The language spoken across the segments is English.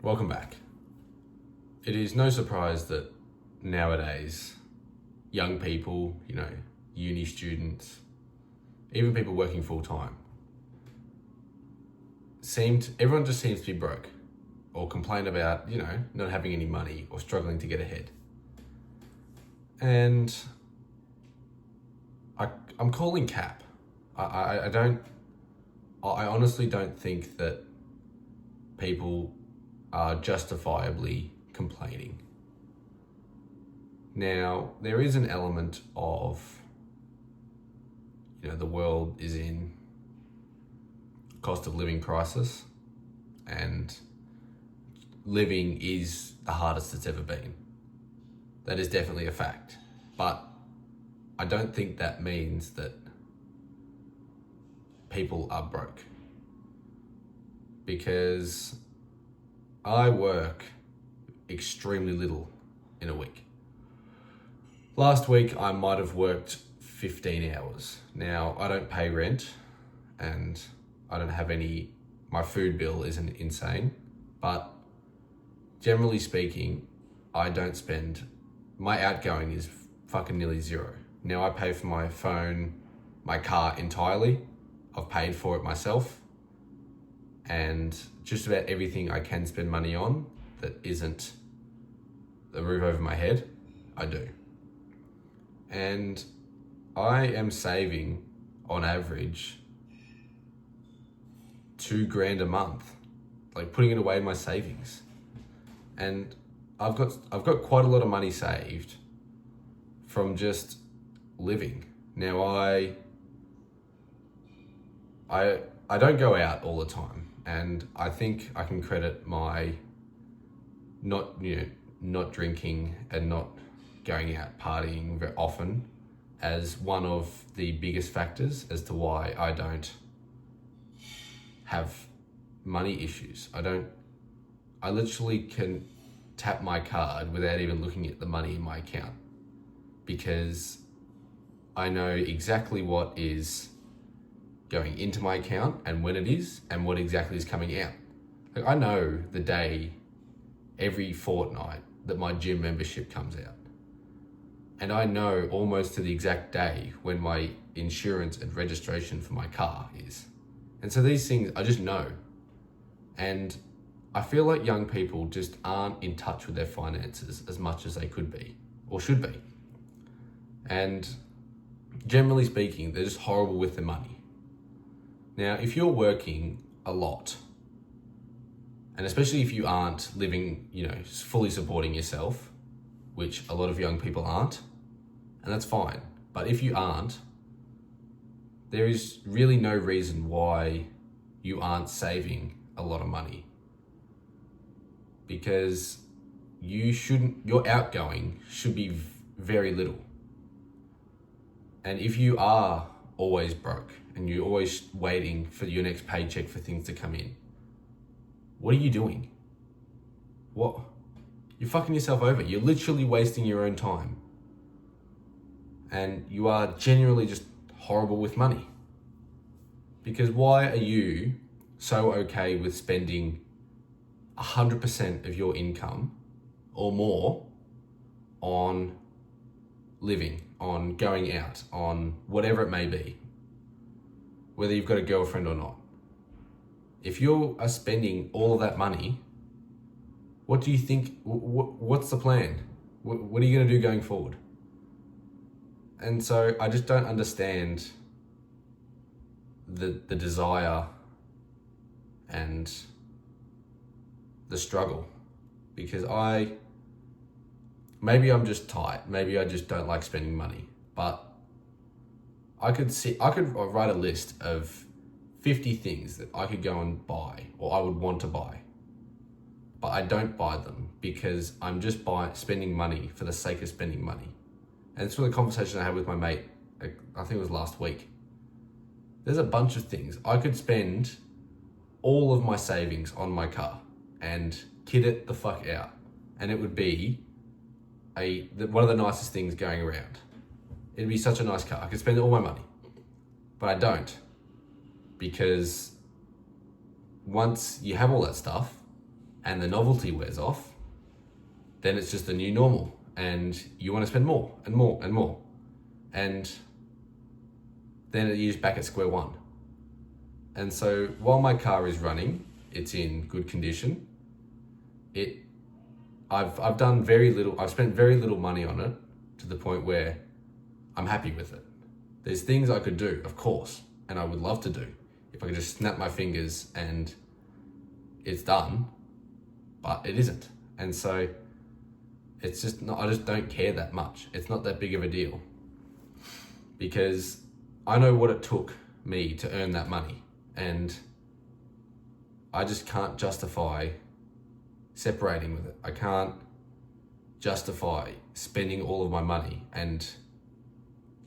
Welcome back. It is no surprise that nowadays, young people, uni students, even people working full time, everyone just seems to be broke or complain about, not having any money or struggling to get ahead. And I'm calling cap. I honestly don't think that people are justifiably complaining. Now, there is an element of, the world is in cost of living crisis, and living is the hardest it's ever been. That is definitely a fact. But I don't think that means that people are broke. Because I work extremely little in a week. Last week, I might have worked 15 hours. Now, I don't pay rent and I don't have my food bill isn't insane, but generally speaking, my outgoing is fucking nearly zero. Now, I pay for my phone, my car entirely. I've paid for it myself. And just about everything I can spend money on that isn't the roof over my head, I do. And I am saving, on average, $2,000 a month, like putting it away in my savings. And I've got quite a lot of money saved from just living. Now I don't go out all the time. And I think I can credit my not drinking and not going out partying very often as one of the biggest factors as to why I don't have money issues. I literally can tap my card without even looking at the money in my account because I know exactly what is going into my account and when it is and what exactly is coming out. Like, I know the day every fortnight that my gym membership comes out. And I know almost to the exact day when my insurance and registration for my car is. And so these things I just know. And I feel like young people just aren't in touch with their finances as much as they could be or should be. And generally speaking, they're just horrible with their money. Now, if you're working a lot, and especially if you aren't living, fully supporting yourself, which a lot of young people aren't, and that's fine. But if you aren't, there is really no reason why you aren't saving a lot of money. Because your outgoing should be very little. And if you are always broke and you're always waiting for your next paycheck for things to come in, what are you doing? What? You're fucking yourself over. You're literally wasting your own time. And you are genuinely just horrible with money. Because why are you so okay with spending 100% of your income or more on living, on going out, on whatever it may be, whether you've got a girlfriend or not? If you are spending all of that money, what do you think, what's the plan? What are you going to do going forward? And so I just don't understand the desire and the struggle, because maybe I'm just tight. Maybe I just don't like spending money, but I could write a list of 50 things that I could go and buy or I would want to buy, but I don't buy them because I'm just spending money for the sake of spending money. And it's from the conversation I had with my mate, I think it was last week. There's a bunch of things. I could spend all of my savings on my car and kid it the fuck out, and it would be one of the nicest things going around. It'd be such a nice car. I could spend all my money, but I don't, because once you have all that stuff and the novelty wears off, then it's just the new normal and you want to spend more and more and more. And then you're just back at square one. And so while my car is running, it's in good condition. I've done very little, I've spent very little money on it to the point where I'm happy with it. There's things I could do, of course, and I would love to do if I could just snap my fingers and it's done, but it isn't. And so it's just not, I just don't care that much. It's not that big of a deal because I know what it took me to earn that money, and I just can't justify separating with it. I can't justify spending all of my money and,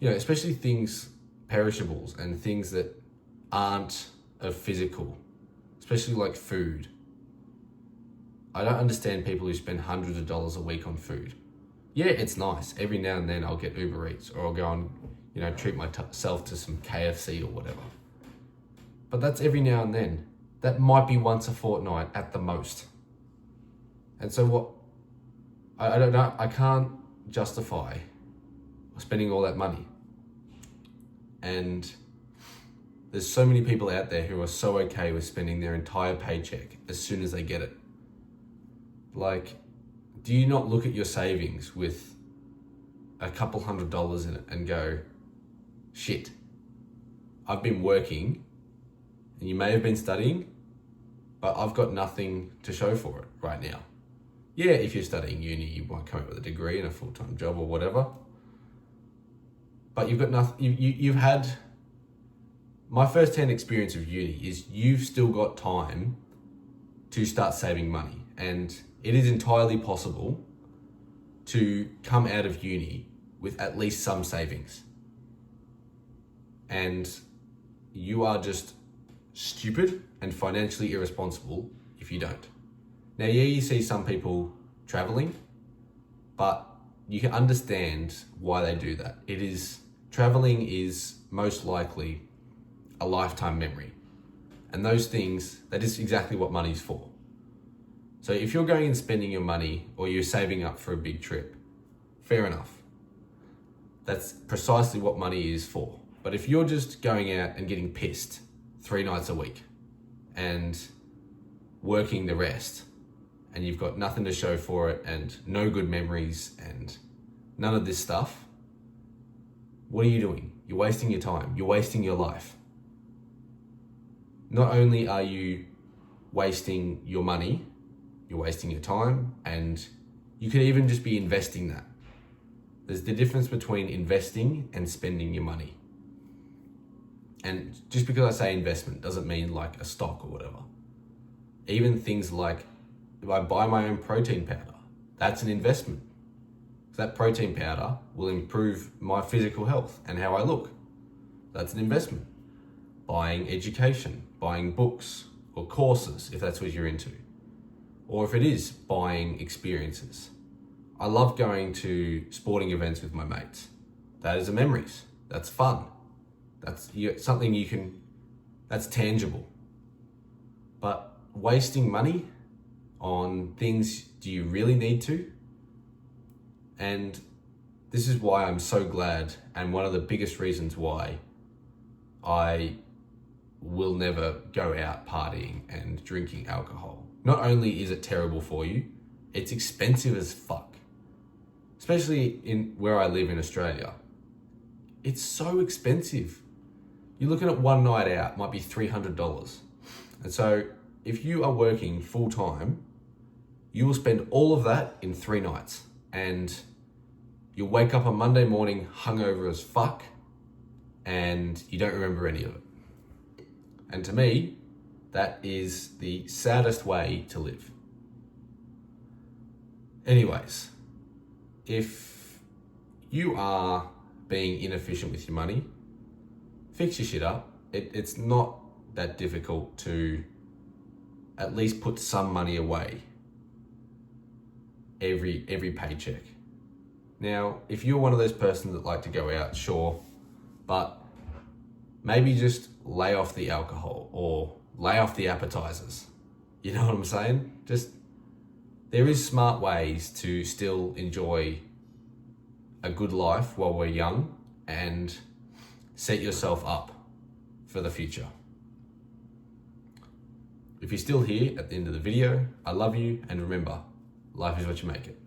especially things, perishables and things that aren't of physical, especially like food. I don't understand people who spend hundreds of dollars a week on food. Yeah, it's nice. Every now and then I'll get Uber Eats or I'll go and, treat myself to some KFC or whatever. But that's every now and then. That might be once a fortnight at the most. And so I don't know, I can't justify spending all that money. And there's so many people out there who are so okay with spending their entire paycheck as soon as they get it. Like, do you not look at your savings with a couple $100s in it and go, shit, I've been working and you may have been studying, but I've got nothing to show for it right now. Yeah, if you're studying uni, you might come up with a degree and a full-time job or whatever. But you've got nothing, you've had, my first-hand experience of uni is you've still got time to start saving money. And it is entirely possible to come out of uni with at least some savings. And you are just stupid and financially irresponsible if you don't. Now, yeah, you see some people traveling, but you can understand why they do that. Traveling is most likely a lifetime memory. And those things, that is exactly what money's for. So if you're going and spending your money or you're saving up for a big trip, fair enough. That's precisely what money is for. But if you're just going out and getting pissed 3 nights a week and working the rest, and you've got nothing to show for it and no good memories and none of this stuff, what are you doing? You're wasting your time. You're wasting your life. Not only are you wasting your money, you're wasting your time, and you could even just be investing that. There's the difference between investing and spending your money. And just because I say investment doesn't mean like a stock or whatever. Even things like, if I buy my own protein powder, that's an investment. That protein powder will improve my physical health and how I look. That's an investment. Buying education, buying books or courses, if that's what you're into. Or if it is buying experiences. I love going to sporting events with my mates. That is a memories. That's fun. That's something that's tangible. But wasting money on things, do you really need to? And this is why I'm so glad, and one of the biggest reasons why I will never go out partying and drinking alcohol. Not only is it terrible for you, it's expensive as fuck. Especially in where I live in Australia. It's so expensive. You're looking at one night out, might be $300. And so if you are working full time, you will spend all of that in 3 nights. And you'll wake up on Monday morning hungover as fuck and you don't remember any of it. And to me, that is the saddest way to live. Anyways, if you are being inefficient with your money, fix your shit up. It's not that difficult to at least put some money away every paycheck. Now, if you're one of those persons that like to go out, sure, but maybe just lay off the alcohol or lay off the appetizers. You know what I'm saying? Just there is smart ways to still enjoy a good life while we're young and set yourself up for the future. If you're still here at the end of the video, I love you, and remember, life is what you make it.